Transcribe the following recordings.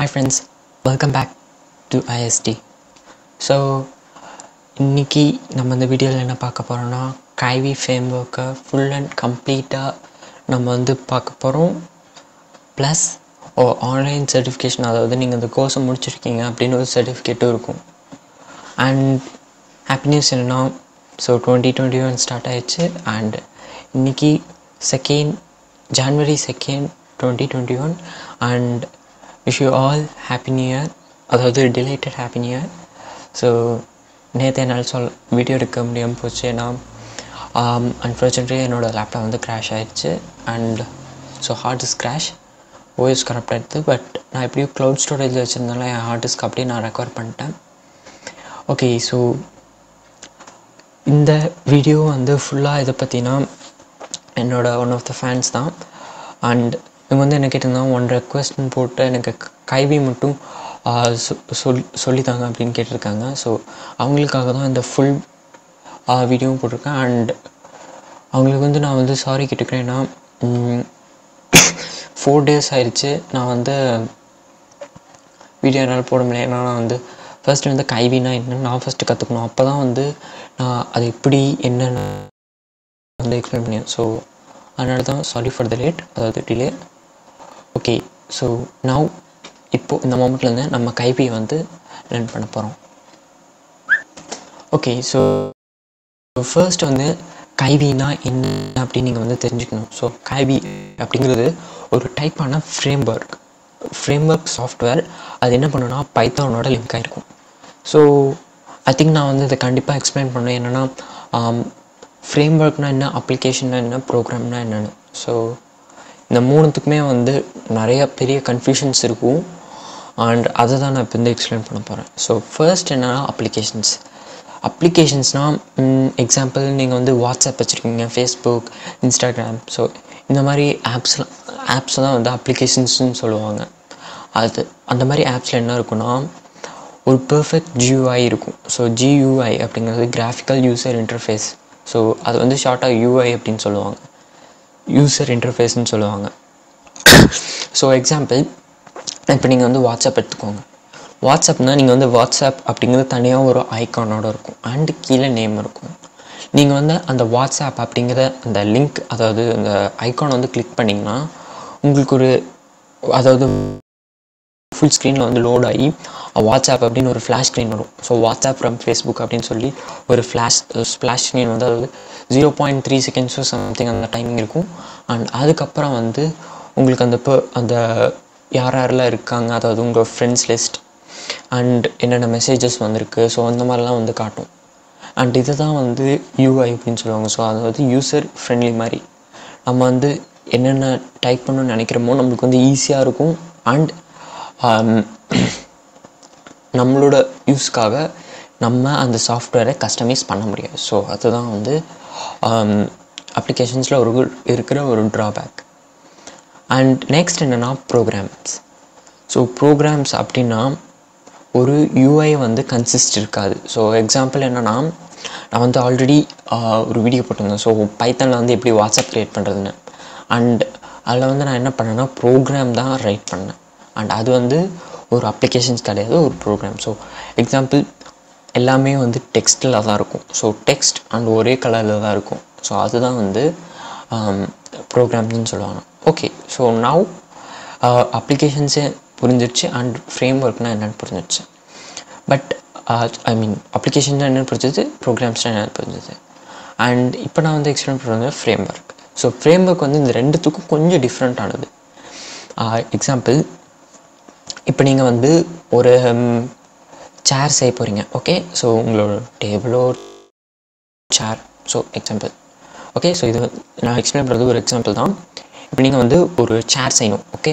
Hi friends, welcome back to IST. So இன்னைக்கு நம்ம இந்த வீடியோவில் என்ன பார்க்க போகிறோம்னா கைவி ஃப்ரேம்வொர்க்கை ஃபுல் அண்ட் கம்ப்ளீட்டாக நம்ம வந்து பார்க்க போகிறோம். ப்ளஸ் ஆன்லைன் சர்டிஃபிகேஷன், அதாவது நீங்கள் இந்த கோர்ஸை முடிச்சிருக்கீங்க அப்படின்னு ஒரு சர்டிஃபிகேட்டும் இருக்கும். அண்ட் ஹாப்பி நியூஸ் என்னென்னா, ஸோ 2021 ஸ்டார்ட் ஆயிடுச்சு. அண்ட் இன்றைக்கி January 2nd 2021. And wish you all happy new year, அதாவது delayed happy new year. So நேற்று என்னால் வீடியோ எடுக்க முடியாமல் போச்சு. ஏன்னா அன்ஃபார்ச்சுனேட்லி என்னோடய லேப்டாப் வந்து க்ராஷ் ஆகிடுச்சு. And so hard disk crash, OS கரெக்டாக எடுத்து. பட் நான் எப்படியும் க்ளவுட் ஸ்டோரேஜில் வச்சுருந்தால என் ஹார்ட் டிஸ்க் அப்படியே நான் ரெக்கவர் பண்ணிட்டேன். ஓகே, ஸோ இந்த வீடியோ வந்து ஃபுல்லாக இதை பற்றினா ஒன் ஆஃப் த ஃபேன்ஸ் தான். அண்ட் இவங்க வந்து என்ன கேட்டிருந்தாங்க, ஒன் ரெக்வெஸ்ட்னு போட்டு எனக்கு கைவி மட்டும் சொல்லித்தாங்க அப்படின்னு கேட்டிருக்காங்க. ஸோ அவங்களுக்காக தான் இந்த ஃபுல் வீடியோவும் போட்டிருக்கேன். அண்ட் அவங்களுக்கு வந்து நான் வந்து சாரி கேட்டுக்கிறேன். ஏன்னா 4 days ஆயிடுச்சு நான் வந்து வீடியோ என்னால் போட முடியல. ஏன்னா நான் வந்து ஃபர்ஸ்ட் வந்து கைவினா என்னென்னு நான் ஃபஸ்ட்டு கற்றுக்கணும். அப்போ தான் வந்து நான் அது எப்படி என்னென்னு வந்து எக்ஸ்பிளைன் பண்ணேன். ஸோ அதனால தான் சாரி ஃபார் த லேட், அதாவது டிலே. ஓகே, ஸோ நவ் இப்போது இந்த மொமெண்ட்லேருந்து நம்ம கைவியை வந்து லேர்ன் பண்ண போகிறோம். ஓகே, ஸோ ஃபர்ஸ்ட் வந்து கைவினா என்ன அப்படின்னு நீங்கள் வந்து தெரிஞ்சுக்கணும். ஸோ கைவி அப்படிங்கிறது ஒரு டைப்பான ஃப்ரேம்வொர்க் சாஃப்ட்வேர். அது என்ன பண்ணுன்னா பைத்தானோட லிங்க் ஆகிருக்கும். ஸோ ஐ திங்க் நான் வந்து இதை கண்டிப்பாக எக்ஸ்பிளைன் பண்ணேன். என்னென்னா ஃப்ரேம்வொர்க்னால் என்ன, அப்ளிகேஷன்னா என்ன, ப்ரோக்ராம்னா என்னென்னு. ஸோ இந்த மூணுத்துக்குமே வந்து நிறைய பெரிய கன்ஃபியூஷன்ஸ் இருக்கும். அண்ட் அதை தான் நான் இப்போ வந்து எக்ஸ்பிளைன் பண்ண போகிறேன். ஸோ ஃபர்ஸ்ட் என்னென்னா அப்ளிகேஷன்ஸ்னால் எக்ஸாம்பிள் நீங்கள் வந்து வாட்ஸ்அப் வச்சுருக்கீங்க, ஃபேஸ்புக், இன்ஸ்டாகிராம். ஸோ இந்த மாதிரி ஆப்ஸை தான் வந்து அப்ளிகேஷன்ஸ்னு சொல்லுவாங்க. அந்த மாதிரி ஆப்ஸில் என்ன இருக்குன்னா ஒரு பெர்ஃபெக்ட் GUI இருக்கும். ஸோ GUI அப்படிங்கிறது கிராஃபிக்கல் யூசர் இன்டர்ஃபேஸ். ஸோ அது வந்து ஷார்ட்டாக UI அப்படின்னு சொல்லுவாங்க, யூசர் இன்டர்ஃபேஸ்ன்னு சொல்லுவாங்க. ஸோ எக்ஸாம்பிள், இப்போ நீங்கள் வந்து வாட்ஸ்அப் எடுத்துக்கோங்க. வாட்ஸ்அப்னால் நீங்கள் வந்து வாட்ஸ்அப் அப்படிங்கிறது தனியாக ஒரு ஐக்கானோட இருக்கும். அண்டு கீழே நேம் இருக்கும். நீங்கள் வந்து அந்த வாட்ஸ்அப் அப்படிங்கிற அந்த லிங்க், அதாவது அந்த ஐக்கானை வந்து கிளிக் பண்ணிங்கன்னா உங்களுக்கு அதாவது ஃபுல் ஸ்க்ரீனில் வந்து லோட் ஆகி வாட்ஸ்அப் அப்படின்னு ஒரு ஃப்ளாஷ் ஸ்க்ரீன் வரும். ஸோ வாட்ஸ்அப் ஃப்ரம் ஃபேஸ்புக் அப்படின்னு சொல்லி ஒரு ஃப்ளாஷ் ஸ்க்ரீன் வந்து அதாவது 0.3 seconds சம்திங் அந்த டைமிங் இருக்கும். அண்ட் அதுக்கப்புறம் வந்து உங்களுக்கு அந்த யாரெல்லாம் இருக்காங்க, அதாவது உங்கள் ஃப்ரெண்ட்ஸ் லிஸ்ட் அண்ட் என்னென்ன மெசேஜஸ் வந்திருக்கு, ஸோ அந்த மாதிரிலாம் வந்து காட்டும். அண்ட் இது தான் வந்து UI அப்படின்னு சொல்லுவாங்க. ஸோ அது வந்து யூசர் ஃப்ரெண்ட்லி மாதிரி. நம்ம வந்து என்னென்ன டைப் பண்ணணும்னு நினைக்கிறோமோ நம்மளுக்கு வந்து ஈஸியாக இருக்கும். அண்ட் நம்மளோட யூஸ்க்காக நம்ம அந்த சாஃப்ட்வேரை கஸ்டமைஸ் பண்ண முடியாது. ஸோ அதுதான் வந்து அப்ளிகேஷன்ஸில் இருக்கிற ஒரு ட்ராபேக். அண்ட் நெக்ஸ்ட் என்னென்னா ப்ரோக்ராம்ஸ். ஸோ ப்ரோக்ராம்ஸ் அப்படின்னா ஒரு UI வந்து கன்சிஸ்ட் இருக்காது. ஸோ எக்ஸாம்பிள் என்னென்னா, நான் வந்து ஆல்ரெடி ஒரு வீடியோ போட்டிருந்தேன். ஸோ பைத்தானில் வந்து எப்படி வாட்ஸ்அப் க்ரியேட் பண்ணுறதுன்னு. அண்ட் அதில் வந்து நான் என்ன பண்ணேன்னா ப்ரோக்ராம் தான் ரைட் பண்ணேன். அண்ட் அது வந்து ஒரு அப்ளிகேஷன்ஸ் கிடையாது, ஒரு ப்ரோக்ராம். ஸோ எக்ஸாம்பிள் எல்லாமே வந்து டெக்ஸ்ட்டில் தான் இருக்கும். ஸோ டெக்ஸ்ட் அண்ட் ஒரே கலரில் தான் இருக்கும். ஸோ அதுதான் வந்து ப்ரோக்ராம்ஸ்னு சொல்லுவாங்க. ஓகே, ஸோ நவ் அப்ளிகேஷன்ஸே புரிஞ்சிருச்சு அண்ட் ஃப்ரேம்வொர்க்னால் என்னென்னு புரிஞ்சிருச்சு. பட் அப்ளிகேஷன்ஸாக என்னென்னு புரிஞ்சது, ப்ரோக்ராம்ஸ்னால் என்னென்னு புரிஞ்சது. அண்ட் இப்போ நான் வந்து எக்ஸ்பிளைன் பண்ணுறது ஃப்ரேம்வொர்க். ஸோ ஃப்ரேம்வொர்க் வந்து இந்த ரெண்டுத்துக்கும் கொஞ்சம் டிஃப்ரெண்ட்டானது. எக்ஸாம்பிள், இப்போ நீங்கள் வந்து ஒரு சேர் செய்ய போகிறீங்க. ஓகே, ஸோ உங்களோட டேபிளோ சேர், ஸோ எக்ஸாம்பிள். ஓகே, ஸோ இது நான் எக்ஸ்பிளைன் பண்ணுறது ஒரு எக்ஸாம்பிள் தான். இப்போ நீங்கள் வந்து ஒரு சேர் செய்யணும். ஓகே,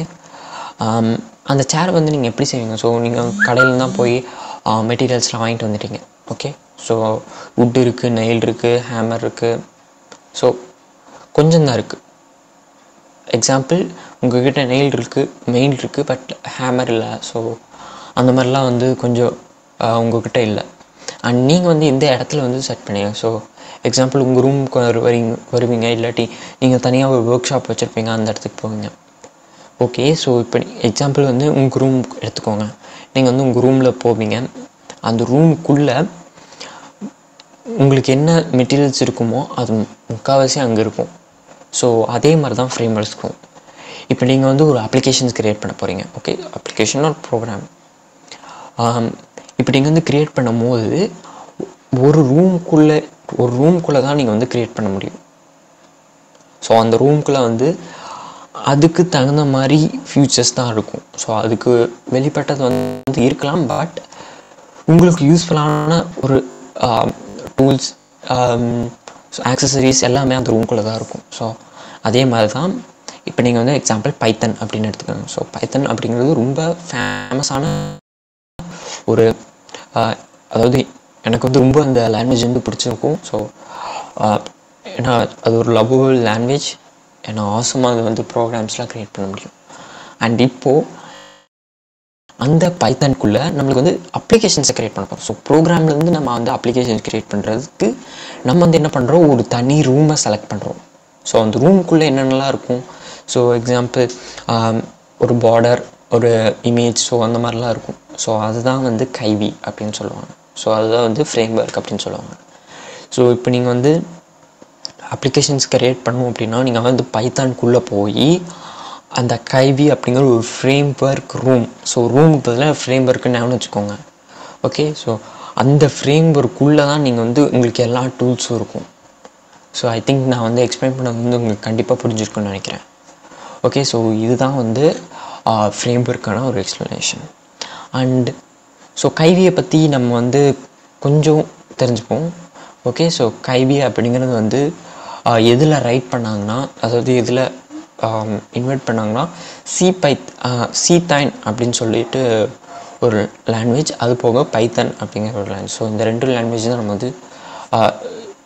அந்த சேர் வந்து நீங்கள் எப்படி செய்வீங்க? ஸோ நீங்கள் கடையில் தான் போய் மெட்டீரியல்ஸ்லாம் வாங்கிட்டு வந்துட்டீங்க. ஓகே, ஸோ வுட் இருக்குது, நெயில் இருக்குது, ஹேமர் இருக்குது. ஸோ கொஞ்சம் தான் இருக்குது. எக்ஸாம்பிள், உங்கள்கிட்ட மெயில் இருக்குது பட் ஹேமர் இல்லை. ஸோ அந்த மாதிரிலாம் வந்து கொஞ்சம் உங்கள்கிட்ட இல்லை. அண்ட் நீங்கள் வந்து இந்த இடத்துல வந்து செட் பண்ணுங்க. ஸோ எக்ஸாம்பிள், உங்கள் ரூமுக்கு வருவீங்க, இல்லாட்டி நீங்கள் தனியாக ஒரு ஒர்க் ஷாப் வச்சுருப்பீங்க, அந்த இடத்துக்கு போவீங்க. ஓகே, ஸோ இப்போ எக்ஸாம்பிள் வந்து உங்கள் ரூம் எடுத்துக்கோங்க. நீங்கள் வந்து உங்கள் ரூமில் போவீங்க. அந்த ரூமுக்குள்ளே உங்களுக்கு என்ன மெட்டீரியல்ஸ் இருக்குமோ அது முக்கால்வாசி அங்கே இருக்கும். ஸோ அதே மாதிரி தான் ஃப்ரேம் ஒர்க்ஸ்க்கும். இப்போ நீங்கள் வந்து ஒரு அப்ளிகேஷன்ஸ் க்ரியேட் பண்ண போகிறீங்க. ஓகே, அப்ளிகேஷன் ஒரு ப்ரோக்ராம். இப்போ நீங்கள் வந்து க்ரியேட் பண்ணும் போது ஒரு ரூம்குள்ளே தான் நீங்கள் வந்து க்ரியேட் பண்ண முடியும். ஸோ அந்த ரூம்குள்ளே வந்து அதுக்கு தகுந்த மாதிரி ஃபியூச்சர்ஸ் தான் இருக்கும். ஸோ அதுக்கு வெளிப்பட்டது வந்து இருக்கலாம், பட் உங்களுக்கு யூஸ்ஃபுல்லான ஒரு டூல்ஸ், ஆக்சசரிஸ் எல்லாமே அந்த ரூம்குள்ளே தான் இருக்கும். ஸோ அதே மாதிரி தான் இப்போ நீங்கள் வந்து எக்ஸாம்பிள் பைத்தன் அப்படின்னு எடுத்துக்கோங்க. ஸோ பைத்தன் அப்படிங்கிறது ரொம்ப ஃபேமஸான ஒரு அதாவது எனக்கு வந்து ரொம்ப அந்த லாங்குவேஜ் வந்து பிடிச்சிருக்கும். ஸோ ஏன்னா அது ஒரு லவ்வபிள் லாங்குவேஜ், ஏன்னா ஆசமாக அது வந்து ப்ரோக்ராம்ஸ்லாம் க்ரியேட் பண்ண முடியும். அண்ட் இப்போது அந்த பைத்தானுக்குள்ளே நம்மளுக்கு வந்து அப்ளிகேஷன்ஸை க்ரியேட் பண்ண போகிறோம். ஸோ ப்ரோக்ராம்லேருந்து நம்ம வந்து அப்ளிகேஷன்ஸ் க்ரியேட் பண்ணுறதுக்கு நம்ம வந்து என்ன பண்ணுறோம், ஒரு தனி ரூமை செலக்ட் பண்ணுறோம். ஸோ அந்த ரூமுக்குள்ளே என்னென்னலாம் இருக்கும். ஸோ எக்ஸாம்பிள் ஒரு பார்டர், ஒரு இமேஜ், ஸோ அந்த மாதிரிலாம் இருக்கும். ஸோ அதுதான் வந்து கைவி அப்படின்னு சொல்லுவாங்க. ஸோ அதுதான் வந்து ஃப்ரேம் ஒர்க் அப்படின்னு சொல்லுவாங்க. ஸோ இப்போ நீங்கள் வந்து அப்ளிகேஷன்ஸ் க்ரியேட் பண்ணணும் அப்படின்னா நீங்கள் வந்து பைத்தானுக்குள்ளே போய் அந்த கைவி அப்படிங்கிற ஒரு ஃப்ரேம் ஒர்க் ரூம், ஸோ ரூமுக்கு பதிலாக ஃப்ரேம் ஒர்க்குன்னு ஞாபகம் வச்சுக்கோங்க. ஓகே, ஸோ அந்த ஃப்ரேம் ஒர்க்குள்ளே தான் நீங்கள் வந்து உங்களுக்கு எல்லா டூல்ஸும் இருக்கும். ஸோ ஐ திங்க் நான் வந்து எக்ஸ்பிளைன் பண்ணது வந்து உங்களுக்கு கண்டிப்பாக புரிஞ்சிருக்குன்னு நினைக்கிறேன். ஓகே, ஸோ இதுதான் வந்து ஃப்ரேம் ஒர்க்கான ஒரு எக்ஸ்ப்ளனேஷன். அண்ட் ஸோ கைவியை பற்றி நம்ம வந்து கொஞ்சம் தெரிஞ்சுப்போம். ஓகே, ஸோ கைவி அப்படிங்கிறது வந்து எதில் ரைட் பண்ணாங்கன்னா, அதாவது எதில் இன்வைட் பண்ணாங்கன்னா சீத்தைன் அப்படின்னு சொல்லிட்டு ஒரு லாங்குவேஜ், அது போக பைத்தன் அப்படிங்கிற ஒரு லாங்குவேஜ். ஸோ இந்த 2 லாங்குவேஜ் தான் நம்ம வந்து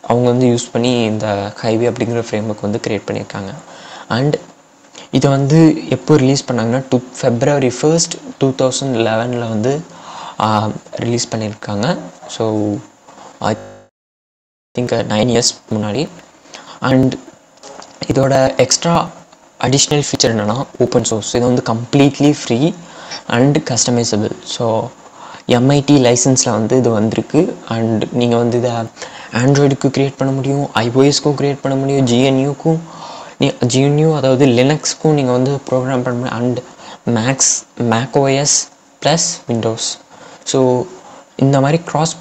அவங்க வந்து யூஸ் பண்ணி இந்த கைவி அப்படிங்கிற ஃப்ரேம்வொர்க் வந்து க்ரியேட் பண்ணியிருக்காங்க. அண்ட் இதை வந்து எப்போ ரிலீஸ் பண்ணாங்கன்னா February 1st, 2011 வந்து ரிலீஸ் பண்ணியிருக்காங்க. ஸோ ஐ திங்க் 9 இயர்ஸ் முன்னாடி. அண்ட் இதோட எக்ஸ்ட்ரா அடிஷ்னல் ஃபீச்சர் என்னென்னா ஓப்பன் சோர்ஸ். இது வந்து completely free and customisable. So MIT லைசன்ஸில் வந்து இது வந்திருக்கு. அண்ட் நீங்கள் வந்து இதை ஆண்ட்ராய்டுக்கு க்ரியேட் பண்ண முடியும், ஐஓஎஸ்க்கும் க்ரியேட் பண்ண முடியும், ஜிஎன்யூ அதாவது லினக்ஸ்க்கும் நீங்கள் வந்து ப்ரோக்ராம் பண்ண முடியும், and macOS plus Windows. So இந்த மாதிரி க்ராஸ்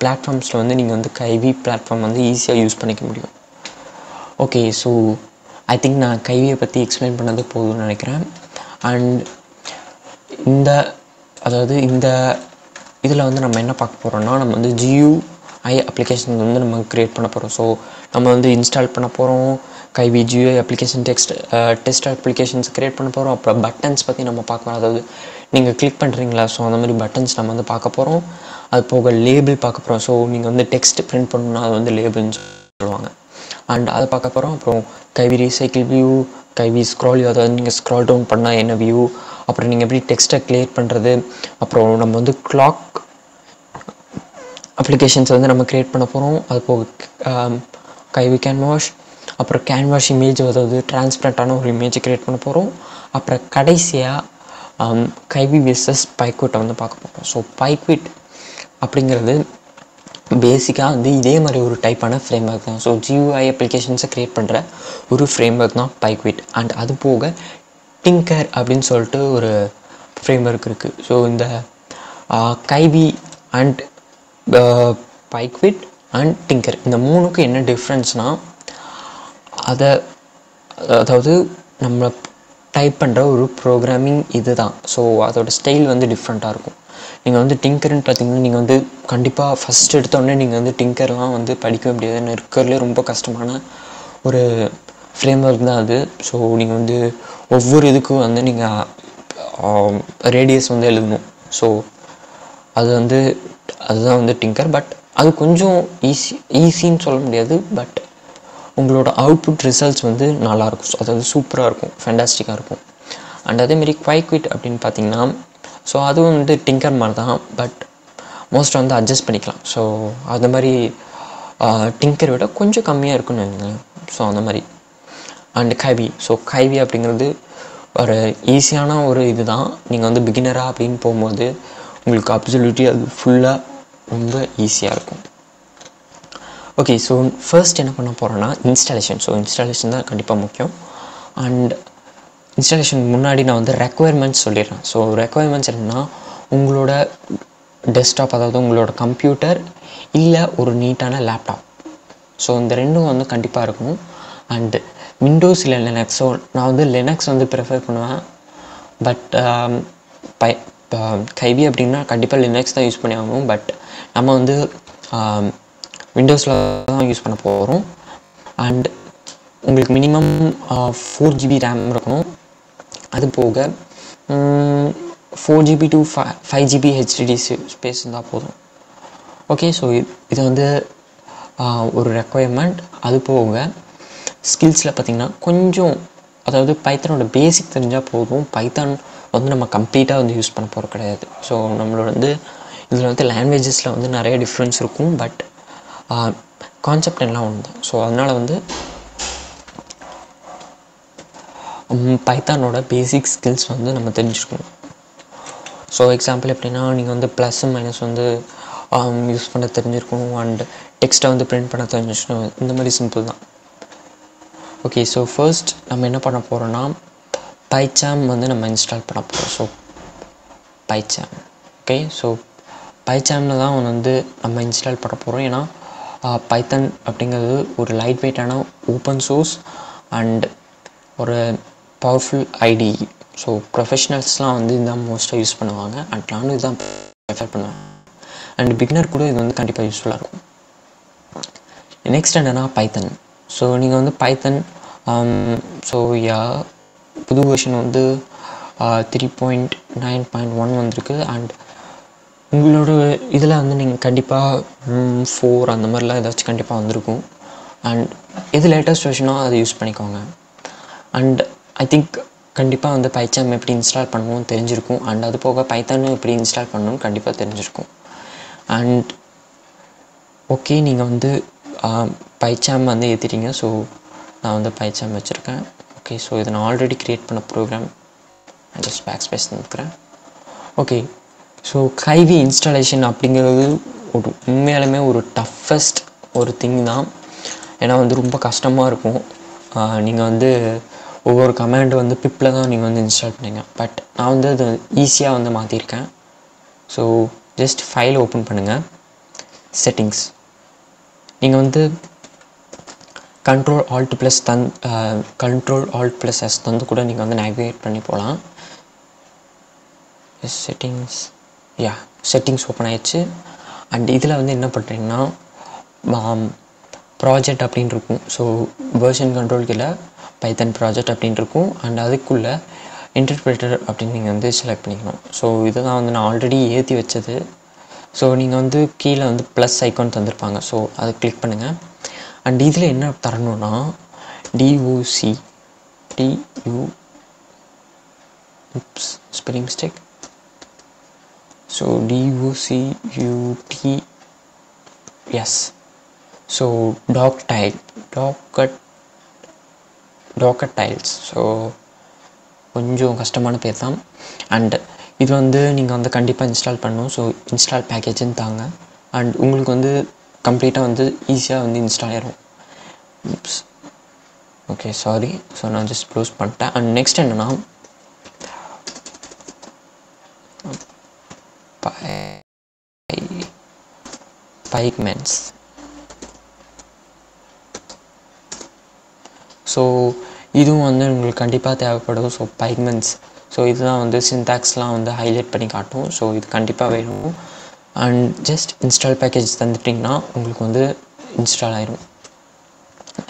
பிளாட்ஃபார்ம்ஸில் வந்து நீங்கள் வந்து கைவி பிளாட்ஃபார்ம் வந்து ஈஸியாக யூஸ் பண்ணிக்க முடியும். ஓகே, ஸோ ஐ திங்க் நான் கைவியை பற்றி எக்ஸ்பிளைன் பண்ணது போதும்னு நினைக்கிறேன். அண்ட் இந்த இதில் வந்து நம்ம என்ன பார்க்க போகிறோம்னா, நம்ம வந்து GUI அப்ளிகேஷன் வந்து நம்ம க்ரியேட் பண்ண போகிறோம். ஸோ நம்ம வந்து இன்ஸ்டால் பண்ண போகிறோம், கைவி GUI application test applications create பண்ண போகிறோம். அப்புறம் பட்டன்ஸ் பற்றி நம்ம பார்க்கலாம். அதாவது நீங்கள் கிளிக் பண்ணுறீங்களா, ஸோ அந்த மாதிரி பட்டன்ஸ் நம்ம வந்து பார்க்க போகிறோம். அது போக லேபிள் பார்க்க போகிறோம். ஸோ நீங்கள் வந்து டெக்ஸ்ட் பிரிண்ட் பண்ணணும்னா அது வந்து லேபிள்னு சொல்லுவாங்க. அண்ட் அதை பார்க்க போகிறோம். அப்புறம் கைவி ரீசைக்கிள் வியூ, கைவி ஸ்க்ரால் வியூ, அதாவது நீங்கள் ஸ்க்ரால் டவுன் பண்ணால் என்ன வியூ, அப்புறம் நீங்கள் எப்படி டெக்ஸ்ட்டை கிளியர் பண்ணுறது, அப்புறம் நம்ம வந்து கிளாக் அப்ளிகேஷன்ஸ் வந்து நம்ம க்ரியேட் பண்ண போகிறோம். அது போக கைவி கேன்வாஷ், அப்புறம் கேன்வாஷ் இமேஜ், அதாவது டிரான்ஸ்பரண்ட்டான ஒரு இமேஜ் க்ரியேட் பண்ண போகிறோம். அப்புறம் கடைசியாக கைவி வெர்சஸ் பைக்விட்டை வந்து பார்க்க போகிறோம். ஸோ பைக்விட் அப்படிங்கிறது பேசிக்காக வந்து இதே மாதிரி ஒரு டைப்பான ஃப்ரேம் ஒர்க் தான். ஸோ GUI அப்ளிகேஷன்ஸை க்ரியேட் பண்ணுற ஒரு ஃப்ரேம் ஒர்க் தான் பைக்விட். அண்ட் அது போக டிங்கர் அப்படின்னு சொல்லிட்டு ஒரு ஃப்ரேம் ஒர்க் இருக்குது. ஸோ இந்த கைவி அண்ட் பைக்விட் அண்ட் டிங்கர் இந்த மூணுக்கும் என்ன டிஃப்ரென்ஸ்னால், அதாவது நம்ம டைப் பண்ணுற ஒரு ப்ரோக்ராமிங் இது தான். ஸோ அதோட ஸ்டைல் வந்து டிஃப்ரெண்ட்டாக இருக்கும். நீங்கள் வந்து டிங்கர்னு பார்த்தீங்கன்னா நீங்கள் வந்து கண்டிப்பாக ஃபஸ்ட் எடுத்தோடனே நீங்கள் வந்து டிங்கர்லாம் வந்து படிக்க முடியாதுன்னு இருக்கிறதுலே ரொம்ப கஷ்டமான ஒரு ஃப்ரேம் ஒர்க் தான் அது. ஸோ நீங்கள் வந்து ஒவ்வொரு இதுக்கும் வந்து நீங்கள் ரேடியஸ் வந்து எழுதணும். ஸோ அதுதான் வந்து டிங்கர். பட் அது கொஞ்சம் ஈஸின்னு சொல்ல முடியாது, பட் உங்களோட அவுட்புட் ரிசல்ட்ஸ் வந்து நல்லாயிருக்கும். ஸோ அதாவது சூப்பராக இருக்கும், ஃபேண்டாஸ்டிக்காக இருக்கும். அண்ட் அதேமாரி பைக்விட் அப்படின்னு பார்த்தீங்கன்னா, ஸோ அதுவும் வந்து டிங்கர் மாதிரி தான், பட் மோஸ்ட்டாக வந்து அட்ஜஸ்ட் பண்ணிக்கலாம். ஸோ அது மாதிரி டிங்கரை விட கொஞ்சம் கம்மியாக இருக்குன்னு வைங்களேன். ஸோ அந்த மாதிரி. அண்ட் கைவி, ஸோ கைவி அப்படிங்கிறது ஒரு ஈஸியான ஒரு இதுதான். நீங்கள் வந்து பிகினராக அப்படின்னு போகும்போது உங்களுக்கு அப்சல்யூட்லி அது ஃபுல்லாக ரொம்ப ஈஸியாக இருக்கும். ஓகே, ஸோ ஃபர்ஸ்ட் என்ன பண்ண போகிறோன்னா இன்ஸ்டாலேஷன். ஸோ இன்ஸ்டாலேஷன் தான் கண்டிப்பாக முக்கியம். அண்ட் இன்ஸ்டாலேஷன் முன்னாடி நான் வந்து ரெக்குயர்மெண்ட்ஸ் சொல்லிடுறேன். ஸோ ரெக்குயர்மெண்ட்ஸ் என்னென்னா, உங்களோட டெஸ்க்டாப், அதாவது உங்களோட கம்ப்யூட்டர் இல்லை ஒரு நீட்டான லேப்டாப். ஸோ இந்த ரெண்டும் வந்து கண்டிப்பாக இருக்கணும். அண்டு விண்டோஸ் இல்லை லினக்ஸ். ஸோ நான் வந்து லினக்ஸ் வந்து ப்ரிஃபர் பண்ணுவேன். பட் கைவி அப்படின்னா கண்டிப்பாக லினக்ஸ் தான் யூஸ் பண்ணி ஆகணும். பட் நம்ம வந்து விண்டோஸில் தான் யூஸ் பண்ண போகிறோம். அண்ட் உங்களுக்கு மினிமம் 4 GB ரேம் இருக்கணும். அது போக 4 GB to 5 GB HDD space இருந்தால் போதும். ஓகே, ஸோ இது வந்து ஒரு ரெக்குயர்மெண்ட். அது போக ஸ்கில்ஸில் பார்த்திங்கன்னா கொஞ்சம், அதாவது பைத்தானோட பேசிக் தெரிஞ்சால் போதும். பைத்தான் வந்து நம்ம கம்ப்ளீட்டாக வந்து யூஸ் பண்ண போகிறது கிடையாது. ஸோ நம்மளோட வந்து இதில் வந்து லாங்குவேஜஸில் வந்து நிறைய டிஃப்ரென்ஸ் இருக்கும். பட் கான்செப்ட் எல்லாம் ஒன்று தான். ஸோ அதனால் வந்து பைத்தானோட பேசிக் ஸ்கில்ஸ் வந்து நம்ம தெரிஞ்சுக்கணும். ஸோ எக்ஸாம்பிள் எப்படின்னா, நீங்கள் வந்து ப்ளஸ் மைனஸ் வந்து யூஸ் பண்ண தெரிஞ்சிருக்கணும். அண்ட் டெக்ஸ்ட்டை வந்து பிரிண்ட் பண்ண தெரிஞ்சிருக்கணும். இந்த மாதிரி சிம்பிள் தான். ஓகே, ஸோ ஃபர்ஸ்ட் நம்ம என்ன பண்ண போகிறோன்னா, பைச்சாம் வந்து நம்ம இன்ஸ்டால் பண்ண போகிறோம். ஸோ பைச்சாம். ஓகே, ஸோ பைச்சாமில் தான் வந்து நம்ம இன்ஸ்டால் பண்ண போகிறோம். ஏன்னா பைத்தான் அப்படிங்கிறது ஒரு லைட் வெயிட்டான ஓப்பன் சோர்ஸ் அண்ட் ஒரு பவர்ஃபுல் ஐடி. ஸோ ப்ரொஃபஷ்னல்ஸ்லாம் வந்து இதுதான் மோஸ்ட்டாக யூஸ் பண்ணுவாங்க. அண்ட் நானும் இதுதான் ப்ரிஃபர் பண்ணுவேன். அண்ட் பிகினர் கூட இது வந்து கண்டிப்பாக யூஸ்ஃபுல்லாக இருக்கும். நெக்ஸ்ட் என்னென்னா பைத்தன். ஸோ நீங்கள் வந்து பைத்தன் ஸோ புது வெர்ஷன் வந்து 3.9.1 வந்திருக்கு. அண்ட் உங்களோட இதில் வந்து நீங்கள் கண்டிப்பாக 4 அந்த மாதிரிலாம் ஏதாச்சும் கண்டிப்பாக வந்திருக்கும். அண்ட் எது லேட்டஸ்ட் வெர்ஷனோ அதை யூஸ் பண்ணிக்கோங்க. அண்ட் ஐ திங்க் கண்டிப்பாக வந்து பைச்சாம் எப்படி இன்ஸ்டால் பண்ணணும்னு தெரிஞ்சிருக்கும். அண்ட் அது போக பைத்தானும் எப்படி இன்ஸ்டால் பண்ணணும்னு கண்டிப்பாக தெரிஞ்சிருக்கும். அண்ட் ஓகே, நீங்கள் வந்து பைச்சாம் வந்து ஏற்றிட்டீங்க. ஸோ நான் வந்து பைச்சாம் வச்சுருக்கேன். ஓகே, ஸோ இதை நான் ஆல்ரெடி க்ரியேட் பண்ண ப்ரோக்ராம் ஜஸ்ட் பேக் ஸ்பேஸ் நிற்கிறேன். ஓகே, ஸோ கைவி இன்ஸ்டாலேஷன் அப்படிங்கிறது ஒரு உண்மையாலுமே ஒரு டஃபஸ்ட் ஒரு திங் தான். ஏன்னா வந்து ரொம்ப கஷ்டமாக இருக்கும். நீங்கள் வந்து ஒவ்வொரு கமாண்டு வந்து பிப்பில் தான் நீங்கள் வந்து இன்ஸ்டால் பண்ணீங்க. பட் நான் வந்து அது ஈஸியாக வந்து மாற்றிருக்கேன். ஸோ ஜஸ்ட் ஃபைல் ஓப்பன் பண்ணுங்கள். செட்டிங்ஸ் நீங்கள் வந்து Ctrl Alt + S தந்து கூட நீங்கள் வந்து நேவிகேட் பண்ணி போகலாம். செட்டிங்ஸ் ஓப்பன் ஆயிடுச்சு. அண்ட் இதில் வந்து என்ன பண்ணுறீங்கன்னா, ப்ராஜெக்ட் அப்படின்னு இருக்கும். ஸோ வெர்ஷன் கண்ட்ரோல் கீழே பைத்தன் ப்ராஜெக்ட் அப்படின்னு இருக்கும். அண்ட் அதுக்குள்ளே இன்டர்பிரேட்டர் அப்படின்னு நீங்கள் வந்து செலக்ட் பண்ணிக்கணும். ஸோ இதுதான் வந்து நான் ஆல்ரெடி ஏற்றி வச்சது. ஸோ நீங்கள் வந்து கீழே வந்து ப்ளஸ் ஐக்கான் தந்திருப்பாங்க. ஸோ அதை கிளிக் பண்ணுங்கள். அண்ட் இதில் என்ன தரணும்னா spelling mistake. So DOCUT so Docker tiles. So கொஞ்சம் கஷ்டமான பேர் தான். அண்ட் இது வந்து நீங்கள் வந்து கண்டிப்பாக இன்ஸ்டால் பண்ணணும். ஸோ இன்ஸ்டால் பேக்கேஜுன்னு தாங்க. அண்ட் உங்களுக்கு வந்து கம்ப்ளீட்டாக வந்து ஈஸியாக வந்து இன்ஸ்டால் ஆயிரும். Okay, sorry. ஸோ நான் ஜஸ்ட் க்ளோஸ் பண்ணிட்டேன். அண்ட் நெக்ஸ்ட் என்னென்னா பைக்மென்ஸ். ஸோ இதுவும் வந்து உங்களுக்கு கண்டிப்பாக தேவைப்படும். ஸோ பைக்மென்ஸ். ஸோ இதுதான் வந்து சின்டாக்ஸ்லாம் வந்து ஹைலைட் பண்ணி காட்டும். ஸோ இது கண்டிப்பாக வேணும். அண்ட் ஜஸ்ட் இன்ஸ்டால் பேக்கேஜ் தந்துட்டிங்கன்னா உங்களுக்கு வந்து இன்ஸ்டால் ஆயிரும்.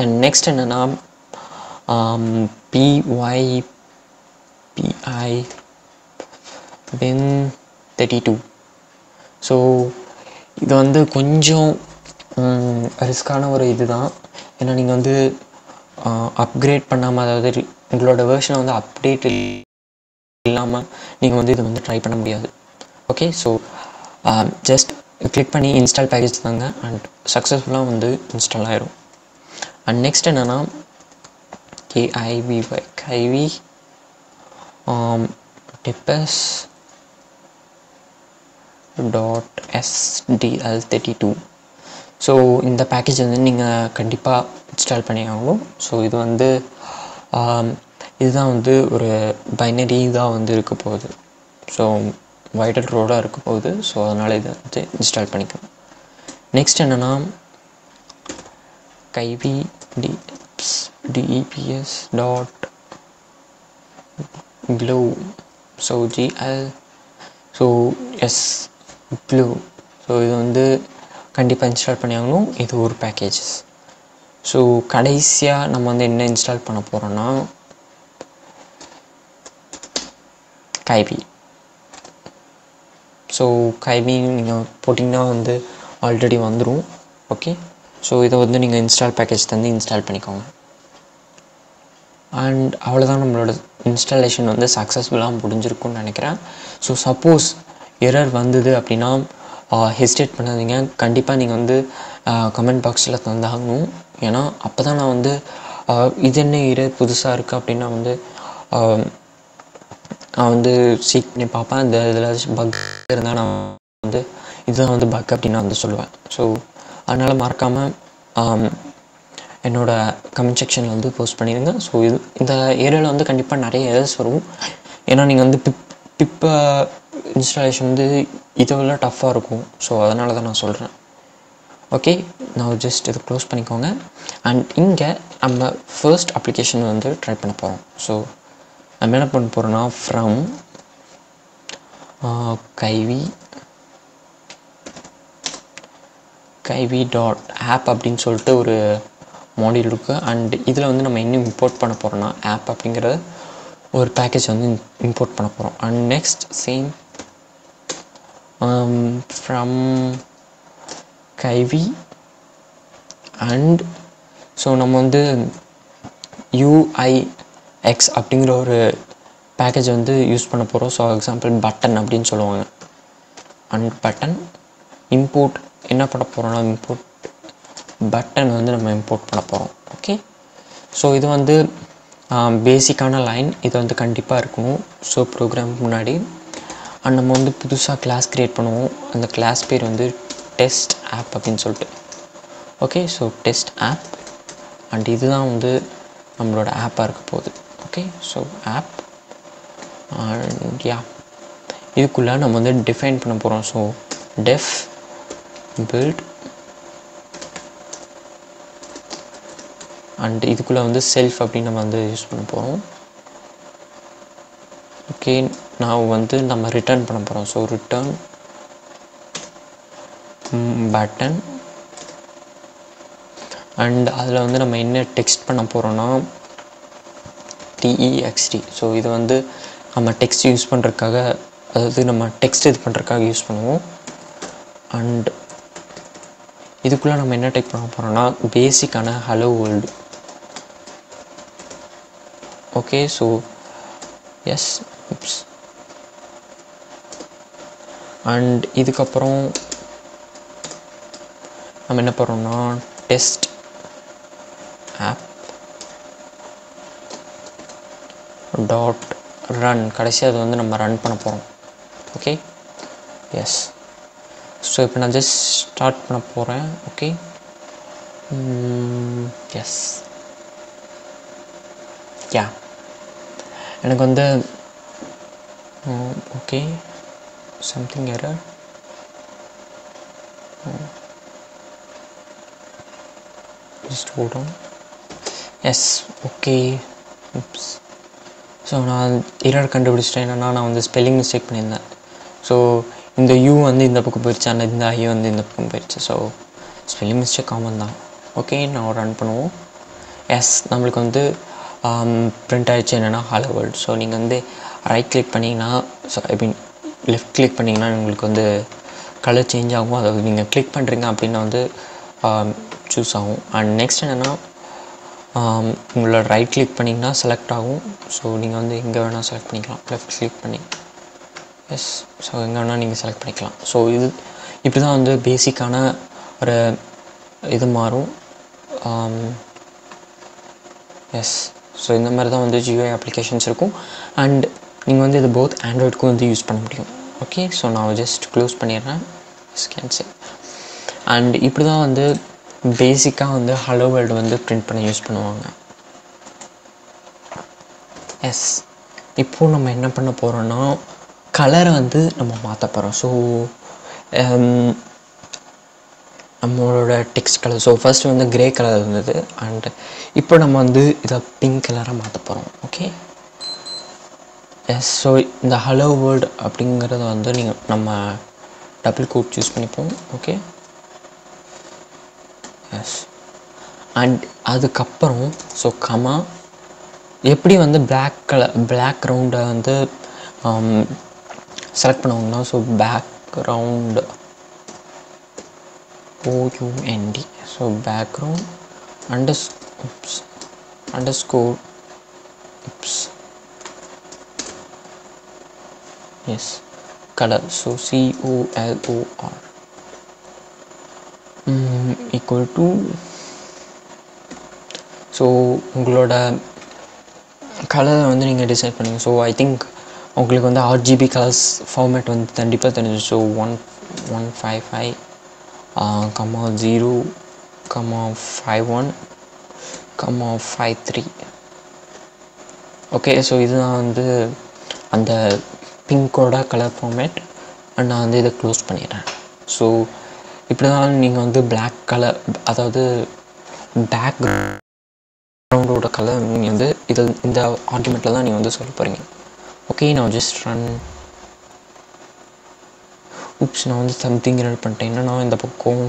அண்ட் நெக்ஸ்ட் என்னென்னா PYPI Win32. ஸோ இது வந்து கொஞ்சம் ரிஸ்க்கான ஒரு இது தான். ஏன்னா நீங்கள் வந்து அப்கிரேட் பண்ணாமல், அதாவது உங்களோட வெர்ஷனை வந்து அப்டேட் இல்லாமல் நீங்கள் வந்து இதை வந்து ட்ரை பண்ண முடியாது. ஓகே, ஸோ ஜஸ்ட் கிளிக் பண்ணி இன்ஸ்டால் பேக்கேஜ் தாங்க. அண்ட் சக்ஸஸ்ஃபுல்லாக வந்து இன்ஸ்டால் ஆயிரும். அண்ட் நெக்ஸ்ட் என்னென்னா கைவி tipes.sdl32. ஸோ இந்த பேக்கேஜ் வந்து நீங்கள் கண்டிப்பாக இன்ஸ்டால் பண்ணி ஆகணும். ஸோ இது வந்து இதுதான் வந்து ஒரு பைனரி தான் வந்து இருக்க போகுது. ஸோ வைடல் ரோடாக இருக்க போகுது. ஸோ அதனால் இதை வந்து இன்ஸ்டால் பண்ணிக்கணும். நெக்ஸ்ட் என்னென்னா கைவி deps dot glue. So glue. So இது வந்து கண்டிப்பாக இன்ஸ்டால் பண்ணி ஆகணும். இது ஒரு பேக்கேஜஸ். ஸோ கடைசியாக நம்ம வந்து என்ன இன்ஸ்டால் பண்ண போகிறோன்னா கைவி. ஸோ கைவி நீங்கள் போட்டிங்கன்னா வந்து ஆல்ரெடி வந்துடும். ஓகே, ஸோ இதை வந்து நீங்கள் இன்ஸ்டால் பேக்கேஜ் தந்து இன்ஸ்டால் பண்ணிக்கோங்க. அண்ட் அவ்வளோதான், நம்மளோட இன்ஸ்டாலேஷன் வந்து சக்ஸஸ்ஃபுல்லாக முடிஞ்சிருக்கும்னு நினைக்கிறேன். ஸோ சப்போஸ் எரர் வந்தது அப்படின்னா ஹெசிடேட் பண்ணாதீங்க. கண்டிப்பாக நீங்கள் வந்து கமெண்ட் பாக்ஸில் தந்தாகணும். ஏன்னா அப்போ தான் நான் வந்து இது என்ன எரர் புதுசாக இருக்குது அப்படின்னா வந்து நான் வந்து சீக் பண்ணி பார்ப்பேன். இந்த இதில் பக் இருந்தால் நான் வந்து இதுதான் வந்து பக் அப்படின்னு நான் வந்து சொல்லுவேன். ஸோ அதனால் மறக்காமல் என்னோடய கமெண்ட் செக்ஷனில் வந்து போஸ்ட் பண்ணிடுங்க. ஸோ இந்த ஏரியாவில் வந்து கண்டிப்பாக நிறைய எரர்ஸ் வரும். ஏன்னா நீங்கள் வந்து பிப்பை இன்ஸ்டாலேஷன் வந்து இதை விட டஃப்பாக இருக்கும். ஸோ அதனால தான் நான் சொல்கிறேன். ஓகே, நான் ஜஸ்ட் இதை க்ளோஸ் பண்ணிக்கோங்க. அண்ட் இங்கே நம்ம ஃபர்ஸ்ட் அப்ளிகேஷன் வந்து ட்ரை பண்ண போகிறோம். ஸோ நம்ம என்ன பண்ண போகிறோன்னா ஃப்ரம் கைவி டாட் ஆப் அப்படின்னு சொல்லிட்டு ஒரு மாடியூல் இருக்குது. அண்ட் இதில் வந்து நம்ம இன்னும் இம்போர்ட் பண்ண போகிறோன்னா ஆப் அப்படிங்கிற ஒரு பேக்கேஜ் வந்து இம்போர்ட் பண்ண போகிறோம். அண்ட் நெக்ஸ்ட் சேம் ஃப்ரம் கைவி அண்ட் ஸோ நம்ம வந்து UIX அப்படிங்கிற ஒரு பேக்கேஜ் வந்து யூஸ் பண்ண போகிறோம். ஸோ எக்ஸாம்பிள் பட்டன் அப்படின்னு சொல்லுவாங்க. அண்ட் பட்டன் இம்போர்ட் என்ன பண்ண போகிறோம்னா இம்போர்ட் பட்டன் வந்து நம்ம இம்போர்ட் பண்ண போகிறோம். ஓகே, ஸோ இது வந்து பேசிக்கான லைன். இது வந்து கண்டிப்பாக இருக்கணும். ஸோ ப்ரோக்ராமுக்கு முன்னாடி அண்ட் நம்ம வந்து புதுசாக கிளாஸ் க்ரியேட் பண்ணுவோம். அந்த கிளாஸ் பேர் வந்து டெஸ்ட் ஆப் அப்படின்னு சொல்லிட்டு. Okay, so test app and இதுதான் வந்து நம்மளோட ஆப்பாக இருக்க போகுது. ஓகே, ஸோ ஆப் அண்ட் இதுக்குள்ளே நம்ம வந்து டிஃபைன் பண்ண போகிறோம். ஸோ டெஃப் பில்ட் அண்ட் இதுக்குள்ளே வந்து செல்ஃப் அப்படின்னு நம்ம வந்து யூஸ் பண்ண போகிறோம். ஓகே, நான் வந்து நம்ம ரிட்டர்ன் பண்ண போகிறோம். ஸோ ரிட்டர்ன் பட்டன் அண்ட் அதில் வந்து நம்ம என்ன டெக்ஸ்ட் பண்ண போகிறோன்னா TEXT. ஸோ இது வந்து நம்ம டெக்ஸ்ட் யூஸ் பண்ணுறதுக்காக, அதாவது நம்ம டெக்ஸ்ட் இது பண்ணுறதுக்காக யூஸ் பண்ணுவோம். அண்ட் இதுக்குள்ளே நம்ம என்ன டைப் பண்ண போகிறோன்னா பேசிக்கான hello world. Okay, so yes and இதுக்கப்புறம் நம்ம என்ன பண்ணுறோம்னா டெஸ்ட் ஆப் டாட் ரன். கடைசியாக அது வந்து நம்ம ரன் பண்ண போகிறோம். ஓகே, எஸ். ஸோ இப்போ நான் ஜஸ்ட் ஸ்டார்ட் பண்ண போகிறேன். ஓகே, எஸ் எனக்கு வந்து okay something error. Just hold on. Yes, okay. So நான் எரர் கண்டுபிடிச்சிட்டேன். என்னென்னா நான் வந்து ஸ்பெல்லிங் மிஸ்டேக் பண்ணியிருந்தேன். ஸோ இந்த யூ வந்து இந்த பக்கம் போயிடுச்சு, அந்த இந்த ஐ வந்து இந்த பக்கம் போயிடுச்சு. ஸோ ஸ்பெல்லிங் மிஸ்டேக் காமன் தான். ஓகே, நான் ரன் பண்ணுவோம். எஸ், நம்மளுக்கு வந்து பிரிண்ட் ஆகிடுச்சு. என்னென்னா ஹலோ வேர்ல்டு. ஸோ நீங்கள் வந்து ரைட் கிளிக் பண்ணிங்கன்னா, so I mean left click பண்ணிங்கன்னா உங்களுக்கு வந்து கலர் சேஞ்ச் ஆகும். அதாவது நீங்கள் கிளிக் பண்ணுறீங்க அப்படின்னா வந்து சூஸ் ஆகும். அண்ட் நெக்ஸ்ட் என்னென்னா உங்களோட ரைட் கிளிக் பண்ணிங்கன்னா செலக்ட் ஆகும். ஸோ நீங்கள் வந்து எங்கே வேணால் செலக்ட் பண்ணிக்கலாம். லெஃப்ட் கிளிக் பண்ணி எஸ், ஸோ எங்கே வேணால் நீங்கள் செலக்ட் பண்ணிக்கலாம். ஸோ இது இப்படி தான் வந்து பேசிக்கான ஒரு இது மாறும். எஸ், ஸோ இந்த மாதிரி தான் வந்து GUI அப்ளிகேஷன்ஸ் இருக்கும். அண்ட் நீங்கள் வந்து இது போத் ஆண்ட்ராய்டுக்கும் வந்து யூஸ் பண்ண முடியும். ஓகே, ஸோ நான் ஜஸ்ட் க்ளோஸ் பண்ணிடுறேன். கேன்சல். அண்ட் இப்படி தான் வந்து பேசிக்காக வந்து ஹலோ வேர்ல்டு வந்து பிரிண்ட் பண்ண யூஸ் பண்ணுவாங்க. எஸ், இப்போது நம்ம என்ன பண்ண போகிறோன்னா கலரை வந்து நம்ம மாற்ற போகிறோம். ஸோ நம்மளோட டெக்ஸ்ட் கலர், ஸோ ஃபஸ்ட்டு வந்து க்ரே கலர் இருந்தது, அண்ட் இப்போ நம்ம வந்து இதை பிங்க் கலராக மாற்ற போகிறோம். ஓகே, எஸ். ஸோ இந்த ஹலோ வேர்ல்டு அப்படிங்கிறத வந்து நம்ம டபுள் கோட் சூஸ் பண்ணிப்போம். ஓகே, எஸ். அண்ட் அதுக்கப்புறம் ஸோ கமா எப்படி வந்து பிளாக் ரவுண்டை வந்து செலக்ட் பண்ணுவாங்கன்னா, so background OUND, so background underscore s colour, so COLOR equal to, so உங்களோட கலரை வந்து நீங்கள் டிசைட் பண்ணுங்கள். ஸோ ஐ திங்க் உங்களுக்கு வந்து RGB கலர்ஸ் ஃபார்மேட் வந்து கண்டிப்பாக தெரிஞ்சு. ஸோ 1155 0 51 53. ஓகே, ஸோ இதுதான் வந்து அந்த பிங்கோட கலர் ஃபார்மேட். அண்ட் நான் வந்து இதை க்ளோஸ் பண்ணிடுறேன். ஸோ இப்படி தான் நீங்கள் வந்து பிளாக் கலர், அதாவது பேக்ரவுண்டோட கலர் நீங்கள் வந்து இந்த ஆர்குமெண்ட்டில் தான் நீங்கள் வந்து சொல்ல போகிறீங்க. ஓகே, நான் ஜஸ்ட் ரன். உப்ஸ், நான் வந்து சம்திங் ரெடி பண்ணிட்டேன். என்னன்னா இந்த பக்கம்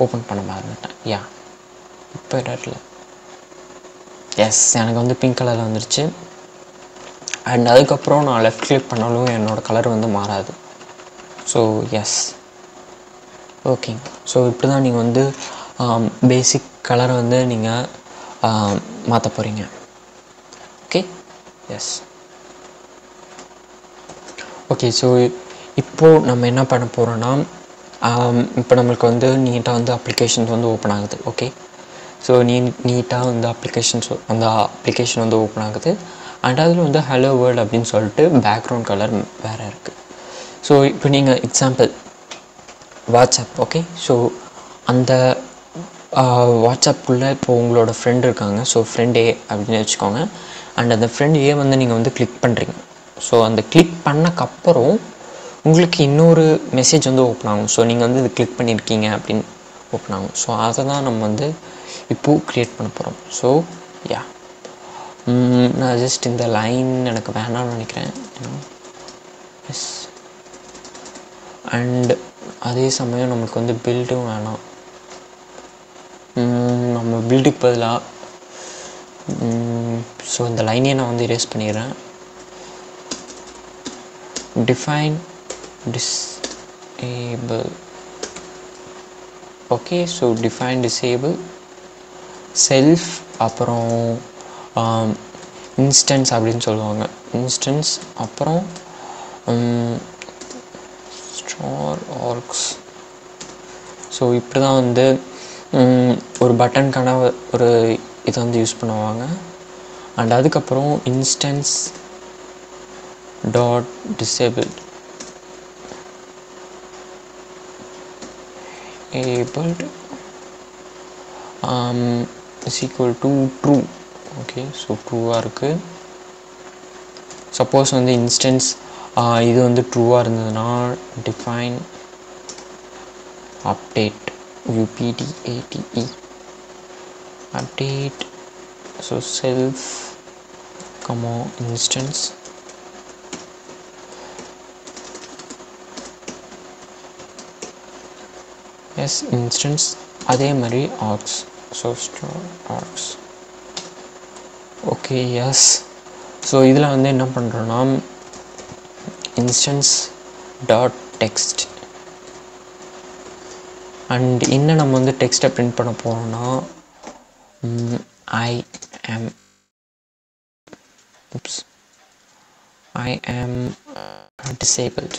ஓப்பன் பண்ண மறந்துட்டேன். யா, இப்போ இடத்துல எஸ், எனக்கு வந்து பிங்க் கலரில் வந்துருச்சு. அண்ட் அதுக்கப்புறம் நான் லெஃப்ட் கிளிக் பண்ணாலும் என்னோடய கலர் வந்து மாறாது. So S, okay. ஸோ இப்படி தான் நீங்கள் வந்து பேசிக் கலரை வந்து நீங்கள் மாற்ற போகிறீங்க. Okay, S. ஓகே, ஸோ இப்போது நம்ம என்ன பண்ண போகிறோன்னா, இப்போ நம்மளுக்கு வந்து நீட்டாக வந்து அப்ளிகேஷன்ஸ் வந்து ஓப்பன் ஆகுது. ஓகே, ஸோ நீட்டாக வந்து அந்த அப்ளிகேஷன் வந்து ஓப்பன் ஆகுது. அண்ட் அதில் வந்து ஹலோ வேர்ல்டு அப்படின்னு சொல்லிட்டு பேக்ரவுண்ட் கலர் வேறு இருக்குது. ஸோ இப்போ நீங்கள் எக்ஸாம்பிள் வாட்ஸ்அப். ஓகே, ஸோ அந்த வாட்ஸ்அப்புக்குள்ளே இப்போ உங்களோட ஃப்ரெண்ட் இருக்காங்க. ஸோ ஃப்ரெண்ட் A அப்படின்னு வச்சுக்கோங்க. அண்ட் அந்த ஃப்ரெண்ட் A வந்து நீங்கள் வந்து கிளிக் பண்ணுறீங்க. ஸோ அந்த கிளிக் பண்ணக்கப்புறம் உங்களுக்கு இன்னொரு மெசேஜ் வந்து ஓப்பன் ஆகும். ஸோ நீங்கள் வந்து இது கிளிக் பண்ணியிருக்கீங்க அப்படின்னு ஓப்பன் ஆகும். ஸோ அதை தான் நம்ம வந்து இப்போது க்ரியேட் பண்ண போகிறோம். ஸோ யா, நான் ஜஸ்ட் இந்த லைன் எனக்கு வேணாம்னு நினைக்கிறேன். எஸ். அண்ட் அதே சமயம் நம்மளுக்கு வந்து பில்டும் வேணாம். நம்ம பில்டுக்கு பதிலாக ஸோ இந்த லைனையே நான் வந்து erase பண்ணிடுறேன். define disable. Okay, so define disable self, அப்புறம் இன்ஸ்டன்ஸ் அப்படின்னு சொல்லுவாங்க. இன்ஸ்டன்ஸ் அப்புறம் ஸ்டார் ஆர்க்ஸ். ஸோ இப்படி தான் வந்து ஒரு பட்டனுக்கான ஒரு இதை வந்து யூஸ் பண்ணுவாங்க. அண்ட் அதுக்கப்புறம் instance dot disable abled is equal to true. Okay, so ட்ரூவாக இருக்குது. சப்போஸ் வந்து இன்ஸ்டன்ஸ் இது வந்து ட்ரூவாக இருந்ததுன்னா define update UPDATE update, so self comma instance yes instance அதே மாதிரி args, so star args. okay yes, so இதில் வந்து என்ன பண்ணுறோன்னா instance dot text அண்ட் இன்னும் நம்ம வந்து டெக்ஸ்ட்டை பிரிண்ட் பண்ண போகிறோன்னா I am disabled.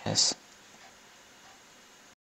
Yes.